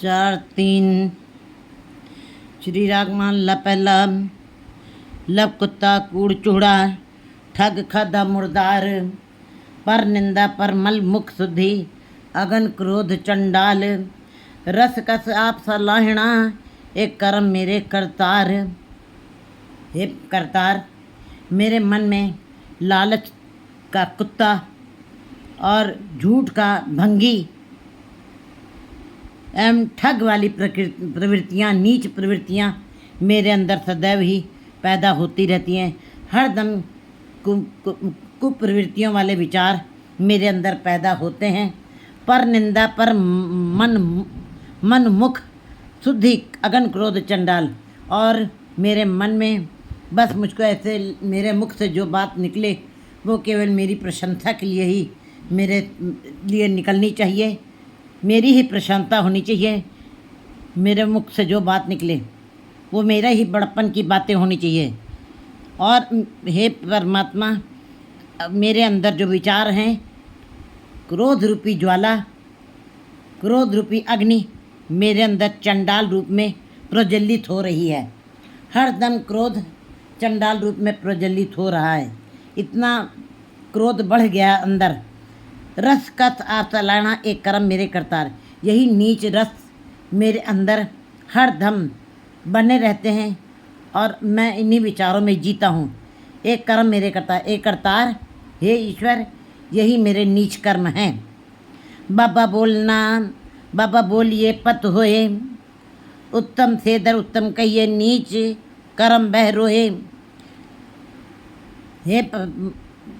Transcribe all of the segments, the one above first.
4-3 श्री रागमान ला पहला लब कुत्ता कूड़ चूड़ा ठग खादा मुर्दार पर निंदा पर मल मुख सुधि अगन क्रोध चंडाल रस कस आप सलाहना एक कर्म मेरे करतार। हे करतार, मेरे मन में लालच का कुत्ता और झूठ का भंगी एवं ठग वाली प्रवृत्तियाँ, नीच प्रवृत्तियाँ मेरे अंदर सदैव ही पैदा होती रहती हैं। हर दम कुप्रवृत्तियों वाले विचार मेरे अंदर पैदा होते हैं। पर निंदा पर मन मुख शुद्धि अगन क्रोध चंडाल, और मेरे मन में बस मुझको ऐसे मेरे मुख से जो बात निकले वो केवल मेरी प्रशंसा के लिए ही मेरे लिए निकलनी चाहिए, मेरी ही प्रशंसा होनी चाहिए। मेरे मुख से जो बात निकले वो मेरा ही बड़प्पन की बातें होनी चाहिए। और हे परमात्मा, मेरे अंदर जो विचार हैं, क्रोध रूपी ज्वाला, क्रोध रूपी अग्नि मेरे अंदर चंडाल रूप में प्रज्वलित हो रही है। हर दम क्रोध चंडाल रूप में प्रज्वलित हो रहा है। इतना क्रोध बढ़ गया अंदर। रस कथ आप सलाहना एक कर्म मेरे करतार, यही नीच रस मेरे अंदर हर दम बने रहते हैं और मैं इन्हीं विचारों में जीता हूँ। एक कर्म मेरे करतार, एक करतार हे ईश्वर, यही मेरे नीच कर्म हैं। बाबा बोलना, बाबा बोलिए पत होए, उत्तम से दर उत्तम कहिए, नीच कर्म बह रोए। हे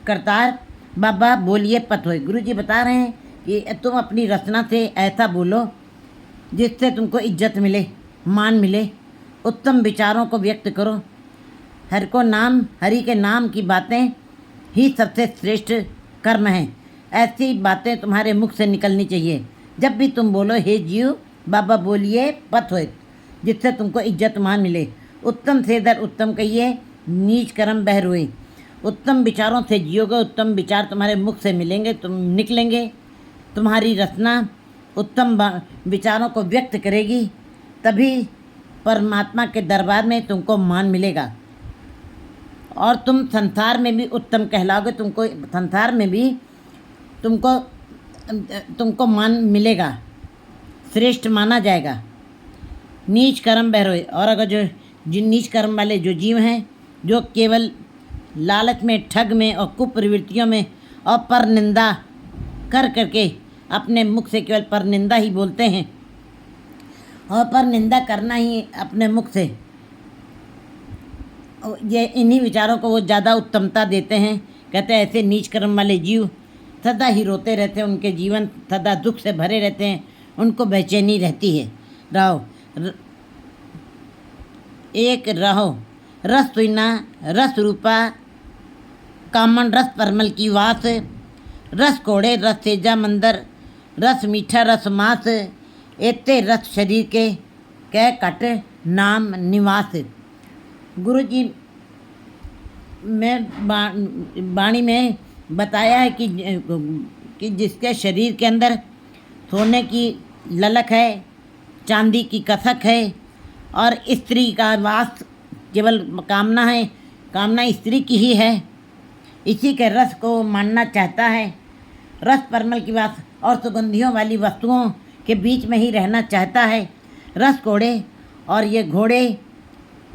करतार, बाबा बोलिए पत होए। गुरु जी बता रहे हैं कि तुम अपनी रचना से ऐसा बोलो जिससे तुमको इज्जत मिले, मान मिले। उत्तम विचारों को व्यक्त करो। हरि के नाम की बातें ही सबसे श्रेष्ठ कर्म हैं। ऐसी बातें तुम्हारे मुख से निकलनी चाहिए। जब भी तुम बोलो हे जीव, बाबा बोलिए पत होए, जिससे तुमको इज्जत मान मिले। उत्तम से दर उत्तम कहिए, नीच कर्म बह रोए। उत्तम विचारों से जियोगे, उत्तम विचार तुम्हारे मुख से मिलेंगे, तुम निकलेंगे। तुम्हारी रचना उत्तम विचारों को व्यक्त करेगी, तभी परमात्मा के दरबार में तुमको मान मिलेगा और तुम संसार में भी उत्तम कहलाओगे। तुमको संसार में भी तुमको मान मिलेगा, श्रेष्ठ माना जाएगा। नीच कर्म बह रोए। और अगर जिन नीच कर्म वाले जो जीव हैं, जो केवल लालच में, ठग में और कुप्रवृत्तियों में और पर निंदा करके अपने मुख से केवल पर निंदा ही बोलते हैं और पर निंदा करना ही अपने मुख से, ये इन्हीं विचारों को वो ज़्यादा उत्तमता देते हैं। कहते हैं ऐसे नीच कर्म वाले जीव सदा ही रोते रहते हैं, उनके जीवन सदा दुख से भरे रहते हैं, उनको बेचैनी रहती है। रहो रस तुना रस रूपा कामन रस परमल की वास, रस कोड़े रस तेजा मंदर, रस मीठा रस मास, एते रस शरीर के कह कट नाम निवास। गुरु जी में वाणी में बताया है कि जिसके शरीर के अंदर सोने की ललक है, चांदी की कसक है और स्त्री का वास केवल कामना है, कामना स्त्री की ही है, इसी के रस को मानना चाहता है। रस परमल की वास और सुगंधियों वाली वस्तुओं के बीच में ही रहना चाहता है। रस कोड़े और ये घोड़े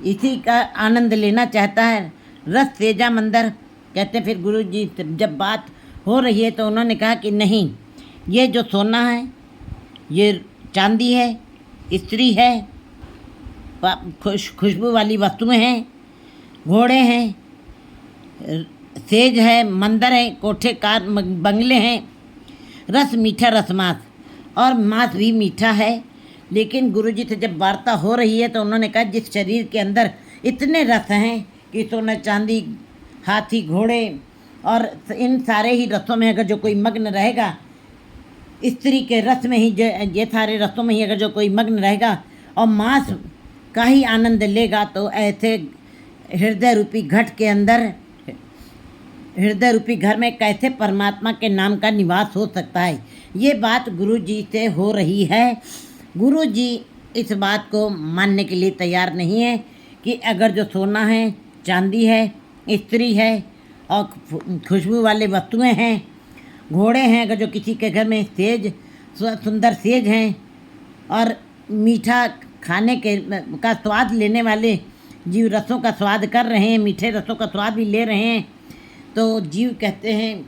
इसी का आनंद लेना चाहता है। रस तेजा मंदर कहते। फिर गुरु जी जब बात हो रही है तो उन्होंने कहा कि नहीं, ये जो सोना है, ये चांदी है, स्त्री है, खुशबू वाली वस्तुएं हैं, घोड़े हैं, सेज है, मंदिर है, कोठे कार बंगले हैं। रस मीठा रस मांस, और मांस भी मीठा है। लेकिन गुरुजी से जब वार्ता हो रही है तो उन्होंने कहा जिस शरीर के अंदर इतने रस हैं कि सोना चांदी, हाथी, घोड़े और इन सारे ही रसों में अगर जो कोई मग्न रहेगा, स्त्री के रस में ही, ये सारे रसों में ही अगर जो कोई मग्न रहेगा और मांस का ही आनंद लेगा, तो ऐसे हृदय रूपी घट के अंदर, हृदय रूपी घर में कैसे परमात्मा के नाम का निवास हो सकता है। ये बात गुरु जी से हो रही है। गुरु जी इस बात को मानने के लिए तैयार नहीं है कि अगर जो सोना है, चांदी है, स्त्री है और खुशबू वाले वस्तुएं हैं, घोड़े हैं, अगर जो किसी के घर में सेज, सुंदर सेज हैं और मीठा खाने के का स्वाद लेने वाले जीव रसों का स्वाद कर रहे हैं, मीठे रसों का स्वाद भी ले रहे हैं, तो जीव कहते हैं,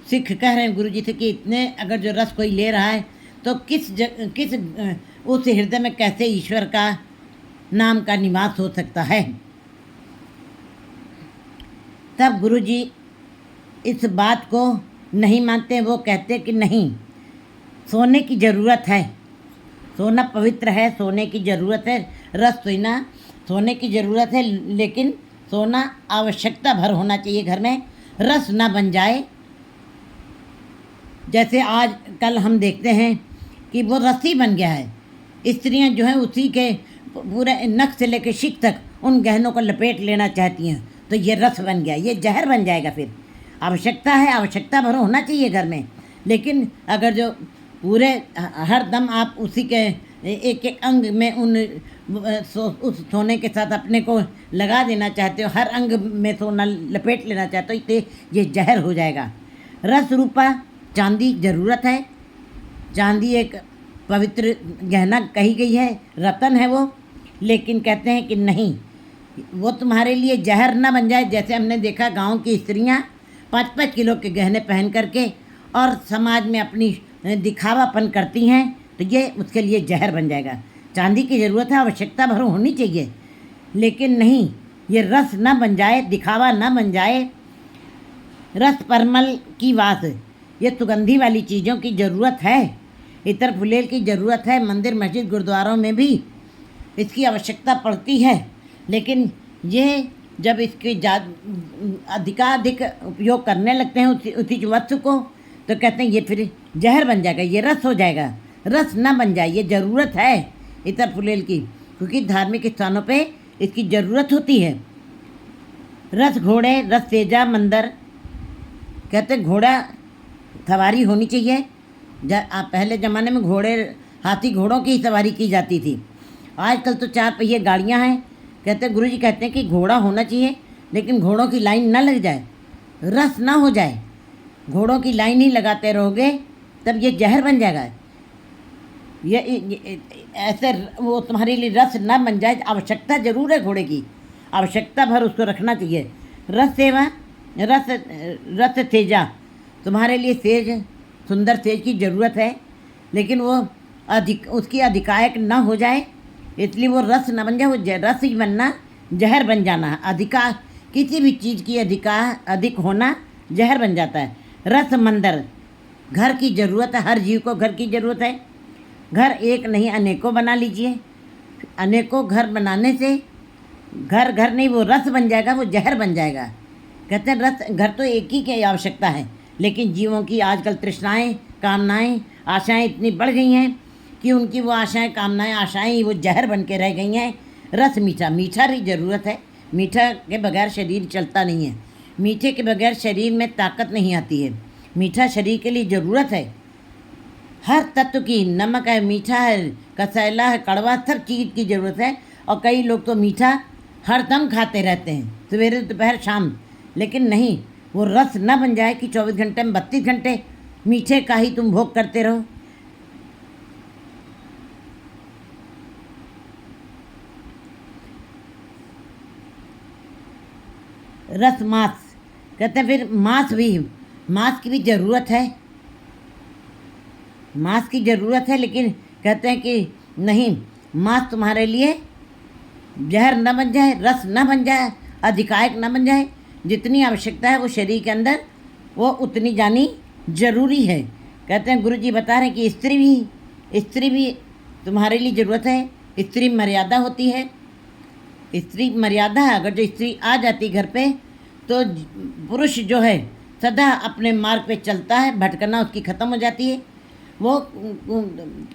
सिख कह रहे हैं गुरु जी से कि इतने अगर जो रस कोई ले रहा है तो किस उस हृदय में कैसे ईश्वर का नाम का निवास हो सकता है। तब गुरु जी इस बात को नहीं मानते। वो कहते कि नहीं, सोने की ज़रूरत है, सोना पवित्र है, सोने की ज़रूरत है, रस सोना सोने की ज़रूरत है, लेकिन सोना आवश्यकता भर होना चाहिए घर में, रस ना बन जाए। जैसे आज कल हम देखते हैं कि वो रस ही बन गया है। स्त्रियां जो हैं उसी के पूरे नख से लेकर शिक तक उन गहनों को लपेट लेना चाहती हैं, तो ये रस बन गया, ये जहर बन जाएगा। फिर आवश्यकता है, आवश्यकता भर होना चाहिए घर में, लेकिन अगर जो पूरे हर दम आप उसी के एक एक अंग में उस सोने के साथ अपने को लगा देना चाहते हो, हर अंग में सोना लपेट लेना चाहते हो, तो ये जहर हो जाएगा। रस रूपा चांदी ज़रूरत है। चांदी एक पवित्र गहना कही गई है, रतन है वो, लेकिन कहते हैं कि नहीं, वो तुम्हारे लिए जहर ना बन जाए। जैसे हमने देखा गांव की स्त्रियां 5-5 किलो के गहने पहन करके और समाज में अपनी दिखावापन करती हैं, तो ये उसके लिए जहर बन जाएगा। चांदी की ज़रूरत है, आवश्यकता भर होनी चाहिए, लेकिन नहीं, ये रस ना बन जाए, दिखावा ना बन जाए। रस परमल की वास, ये सुगंधी वाली चीज़ों की ज़रूरत है, इतर फुलेल की ज़रूरत है। मंदिर मस्जिद गुरुद्वारों में भी इसकी आवश्यकता पड़ती है, लेकिन ये जब इसकी अधिकाधिक उपयोग करने लगते हैं उसी वस्तु को, तो कहते हैं ये फिर जहर बन जाएगा, ये रस हो जाएगा। रस ना बन जाए, ये ज़रूरत है इतर फुलेल की, क्योंकि धार्मिक स्थानों पे इसकी ज़रूरत होती है। रस घोड़े, रस तेजा मंदर, कहते घोड़ा सवारी होनी चाहिए। पहले ज़माने में घोड़े, हाथी घोड़ों की सवारी की जाती थी, आजकल तो 4 पहिए गाड़ियाँ हैं। कहते गुरु जी कहते हैं कि घोड़ा होना चाहिए, लेकिन घोड़ों की लाइन ना लग जाए, रस ना हो जाए। घोड़ों की लाइन ही लगाते रहोगे तब ये जहर बन जाएगा। ये ऐसे वो तुम्हारे लिए रस ना बन जाए। आवश्यकता ज़रूर है घोड़े की, आवश्यकता भर उसको रखना चाहिए। रस सेवा, रस तेजा, तुम्हारे लिए सेज, सुंदर सेज की ज़रूरत है, लेकिन वो उसकी अधिकायक ना हो जाए, इसलिए वो रस ना बन जाए। वो रस ही बनना जहर बन जाना है। किसी भी चीज़ की अधिक होना जहर बन जाता है। रस मंदर, घर की ज़रूरत है, हर जीव को घर की ज़रूरत है। घर एक नहीं अनेकों बना लीजिए। अनेकों घर बनाने से घर नहीं, वो रस बन जाएगा, वो जहर बन जाएगा। कहते हैं रस, घर तो एक ही की आवश्यकता है, लेकिन जीवों की आजकल तृष्णाएं, कामनाएं, आशाएं इतनी बढ़ गई हैं कि उनकी वो आशाएं, कामनाएं, आशाएं वो जहर बन के रह गई हैं। रस मीठा, मीठा भी ज़रूरत है। मीठा के बगैर शरीर चलता नहीं है, मीठे के बगैर शरीर में ताकत नहीं आती है। मीठा शरीर के लिए ज़रूरत है, हर तत्व की। नमक है, मीठा है, कसैला है, कड़वा, सब चीज़ की ज़रूरत है। और कई लोग तो मीठा हर दम खाते रहते हैं, सवेरे दोपहर शाम, लेकिन नहीं, वो रस ना बन जाए कि 24 घंटे में 32 घंटे मीठे का ही तुम भोग करते रहो। रस मांस, कहते हैं फिर मांस की भी ज़रूरत है। मांस की ज़रूरत है, लेकिन कहते हैं कि नहीं, मांस तुम्हारे लिए जहर न बन जाए, रस न बन जाए, अधिकायक न बन जाए। जितनी आवश्यकता है वो शरीर के अंदर, वो उतनी जानी ज़रूरी है। कहते हैं गुरु जी बता रहे हैं कि स्त्री भी तुम्हारे लिए ज़रूरत है। स्त्री मर्यादा होती है, स्त्री मर्यादा है। अगर जो स्त्री आ जाती घर पे, तो पुरुष जो है सदा अपने मार्ग पे चलता है, भटकना उसकी ख़त्म हो जाती है, वो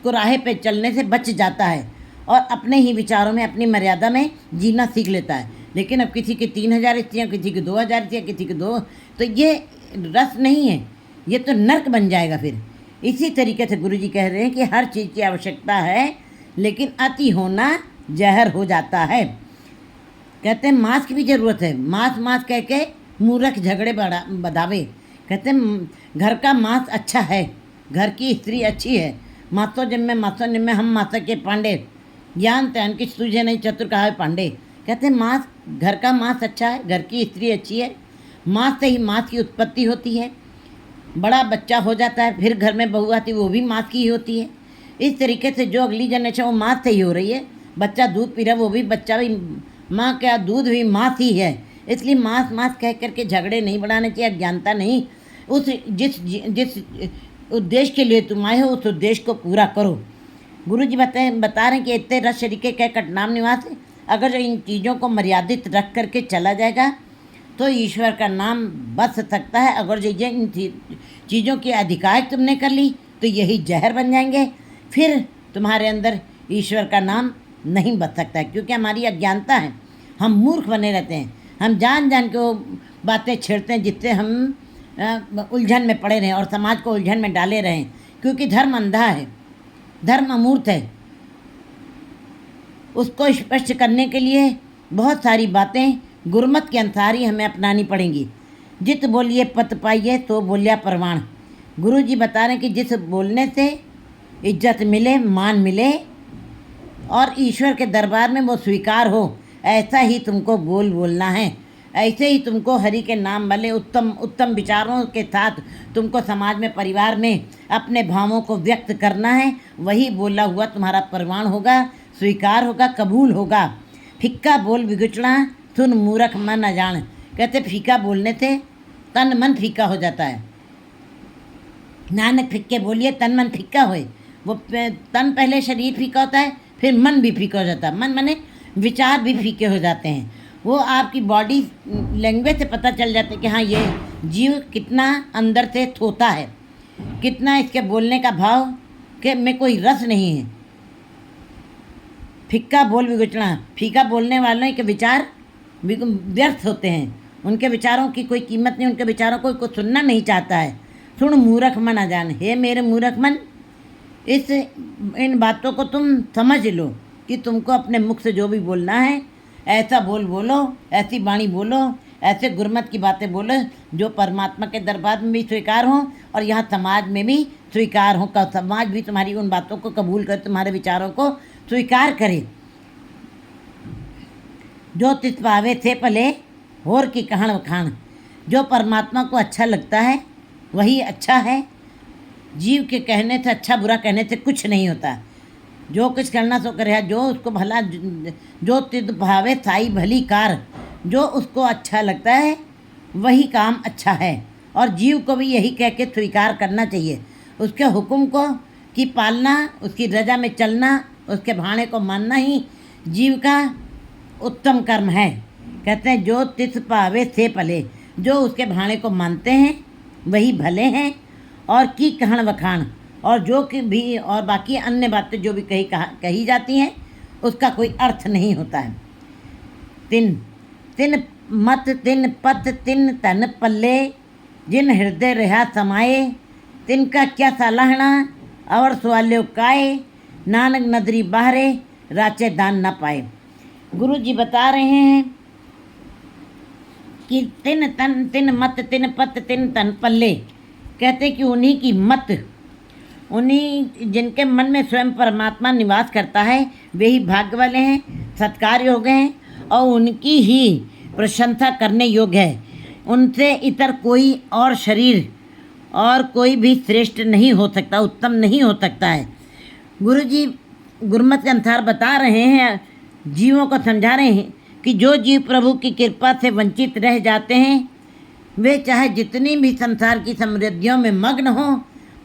कुराहे पे चलने से बच जाता है और अपने ही विचारों में, अपनी मर्यादा में जीना सीख लेता है। लेकिन अब किसी की 3000 स्त्रियाँ, किसी की 2000 स्त्रियाँ, किसी की 2, तो ये रस नहीं है, ये तो नर्क बन जाएगा फिर। इसी तरीके से गुरु जी कह रहे हैं कि हर चीज़ की आवश्यकता है, लेकिन अति होना जहर हो जाता है। कहते हैं मांस की भी ज़रूरत है, मांस मांस कह के मूर्ख झगड़े बढ़ावे। कहते हैं घर का मांस अच्छा है, घर की स्त्री अच्छी है। मासो जिम्मे मासो निम्मे हम मासा के पांडे, ज्ञान त्यान की तुझे नहीं चतुर कहा है पांडे। कहते हैं मांस, घर का मांस अच्छा है, घर की स्त्री अच्छी है। मांस से ही मांस की उत्पत्ति होती है, बड़ा बच्चा हो जाता है, फिर घर में बहू आती है वो भी मांस की ही होती है। इस तरीके से जो अगली जनरेशन वो मांस से ही हो रही है। बच्चा दूध पी रहा है वो भी बच्चा भी माँ का दूध भी मांस ही है। इसलिए मांस मांस कह करके झगड़े नहीं बढ़ाने चाहिए, अज्ञानता नहीं। उस जिस जिस उद्देश्य के लिए तुम आए हो उस उद्देश्य को पूरा करो। गुरु जी बता रहे हैं कि इतने रस शरीके कह कटनाम निवास। अगर इन चीज़ों को मर्यादित रख करके चला जाएगा तो ईश्वर का नाम बच सकता है। अगर जो इन चीज़ों की अधिकार तुमने कर ली तो यही जहर बन जाएंगे, फिर तुम्हारे अंदर ईश्वर का नाम नहीं बच सकता है। क्योंकि हमारी अज्ञानता है, हम मूर्ख बने रहते हैं, हम जान जान के वो बातें छेड़ते हैं जिससे हम उलझन में पड़े रहें और समाज को उलझन में डाले रहें। क्योंकि धर्म अंधा है, धर्म अमूर्त है। उसको स्पष्ट करने के लिए बहुत सारी बातें गुरमत के अनुसार ही हमें अपनानी पड़ेंगी। जित बोलिए पत पाइए तो बोलिया परवान। गुरु जी बता रहे हैं कि जिस बोलने से इज्जत मिले, मान मिले और ईश्वर के दरबार में वो स्वीकार हो, ऐसा ही तुमको बोलना है। ऐसे ही तुमको हरि के नाम वाले उत्तम उत्तम विचारों के साथ तुमको समाज में, परिवार में अपने भावों को व्यक्त करना है। वही बोला हुआ तुम्हारा प्रमाण होगा, स्वीकार होगा, कबूल होगा। फिक्का बोल बिगुचड़ा सुन मूर्ख मन अजान। कहते फीका बोलने से तन मन फीका हो जाता है। नानक फिक्के बोलिए तन मन फीका होए। वो तन पहले शरीर फीका होता है, फिर मन भी फीका हो जाता है। मन माने विचार भी फीके हो जाते हैं। वो आपकी बॉडी लैंग्वेज से पता चल जाता है कि हाँ ये जीव कितना अंदर से थोता है, कितना इसके बोलने का भाव कि में कोई रस नहीं है। फिक्का बोल बिगुचना, फीका बोलने वालों के विचार व्यर्थ होते हैं, उनके विचारों की कोई कीमत नहीं, उनके विचारों को कोई सुनना नहीं चाहता है। सुन मूर्ख मन अजान। हे मेरे मूर्ख मन, इन बातों को तुम समझ लो कि तुमको अपने मुख से जो भी बोलना है ऐसा बोलो, ऐसी वाणी बोलो, ऐसे गुरमत की बातें बोलो जो परमात्मा के दरबार में भी स्वीकार हो और यहाँ समाज में भी स्वीकार हो। समाज भी तुम्हारी उन बातों को कबूल करे, तुम्हारे विचारों को स्वीकार करे। जो तिस पावे थे पले होर की कहण वखाण। जो परमात्मा को अच्छा लगता है वही अच्छा है। जीव के कहने से, अच्छा बुरा कहने से कुछ नहीं होता। जो कुछ करना सो करे, जो उसको भला, जो तिद भावे साई भली कार। जो उसको अच्छा लगता है वही काम अच्छा है। और जीव को भी यही कह के स्वीकार करना चाहिए। उसके हुक्म को की पालना, उसकी रजा में चलना, उसके भाणे को मानना ही जीव का उत्तम कर्म है। कहते हैं जो तिस पावे से पले। जो उसके भाणे को मानते हैं वही भले हैं। और की कहण वखाण, और जो कि भी और बाकी अन्य बातें जो भी कही जाती हैं उसका कोई अर्थ नहीं होता है। तिन तिन मत तिन पत तिन तन पल्ले। जिन हृदय रहा समाए, तिनका क्या सलाहना और सवाल्यो काए। नानक नदरी बाहरे राचे दान न पाए। गुरु जी बता रहे हैं कि तिन तन तिन मत तिन पत तिन तन पल्ले। कहते कि उन्हीं की मत, उन्हीं जिनके मन में स्वयं परमात्मा निवास करता है वे ही भाग्य वाले हैं, सत्कार योग्य हैं और उनकी ही प्रशंसा करने योग्य है। उनसे इतर कोई और शरीर और कोई भी श्रेष्ठ नहीं हो सकता, उत्तम नहीं हो सकता है। गुरु जी गुरमत के अनुसार बता रहे हैं, जीवों को समझा रहे हैं कि जो जीव प्रभु की कृपा से वंचित रह जाते हैं वे चाहे जितनी भी संसार की समृद्धियों में मग्न हों,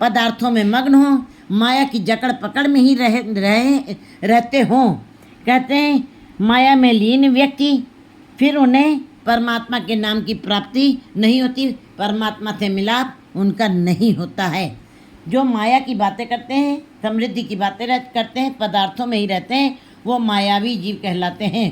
पदार्थों में मग्न हों, माया की जकड़ पकड़ में ही रहते हों। कहते हैं माया में लीन व्यक्ति फिर उन्हें परमात्मा के नाम की प्राप्ति नहीं होती, परमात्मा से मिलाप उनका नहीं होता है। जो माया की बातें करते हैं, समृद्धि की बातें करते हैं, पदार्थों में ही रहते हैं, वो मायावी जीव कहलाते हैं।